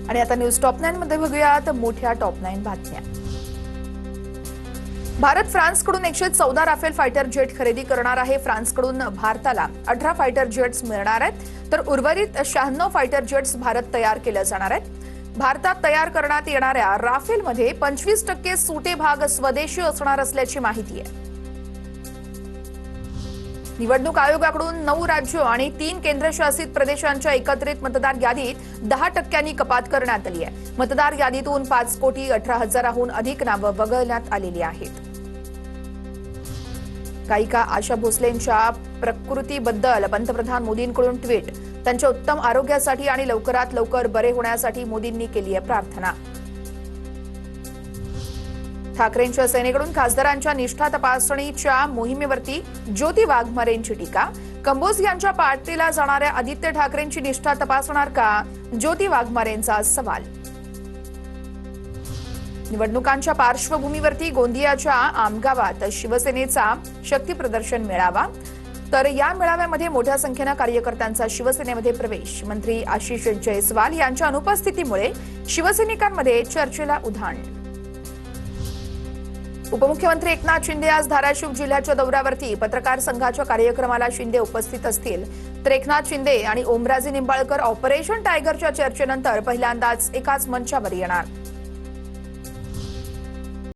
आणि आता news top 9 मध्ये बघूयात मोठ्या टॉप 9 बातम्या। भारत फ्रान्सकडून 114 राफेल फायटर जेट खरेदी करणार आहे। फ्रान्सकडून भारताला 18 फायटर जेट्स मिळणार आहेत, तर उर्वरित 96 फायटर जेट्स भारत तयार केले जाणार आहेत। भारतात तयार करण्यात येणाऱ्या राफेलमध्ये 25% सुटे भाग स्वदेशी असणार असल्याची माहिती आहे। निवडणूक आयोगाकडून 9 राज्य आणि 3 केंद्रशासित प्रदेशांच्या एकत्रित मतदार यादीत 10% कपात करण्यात आली आहे। मतदार यादीतून 5,18,000हून अधिक नावे वगळण्यात आलेली आहेत। गायिका आशा भोसलेंच्या प्रकृतीबद्दल पंतप्रधान मोदींकडून ट्विट। त्यांच्या उत्तम आरोग्यासाठी आणि लवकरात लवकर बरे होण्यासाठी मोदींनी केली आहे प्रार्थना। ठाकरेंच्या सेनेकडून खासदारांच्या निष्ठा तपासणीच्या मोहिमेवरती ज्योती वाघमारेंची टीका। कंबोज यांच्या पार्टीला जाणाऱ्या आदित्य ठाकरेंची निष्ठा तपासणार का, ज्योती वाघमारेंचा सवाल। निवडणुकांच्या पार्श्वभूमीवरती गोंदियाच्या आमगावात शिवसेनेचा शक्ती प्रदर्शन मेळावा, तर या मेळाव्यामध्ये मोठ्या संख्येने कार्यकर्त्यांचा शिवसेनेमध्ये प्रवेश। मंत्री आशिष जयस्वाल यांच्या अनुपस्थितीमुळे शिवसैनिकांमध्ये चर्चेला उधाण। उपमुख्यमंत्री एकनाथ शिंदे आज धाराशिव जिल्ह्याच्या दौऱ्यावरती। पत्रकार संघाच्या कार्यक्रमाला शिंदे उपस्थित असतील, तर एकनाथ शिंदे आणि ओमराजे निंबाळकर ऑपरेशन टायगरच्या चर्चेनंतर पहिल्यांदाच एकाच मंचावर येणार।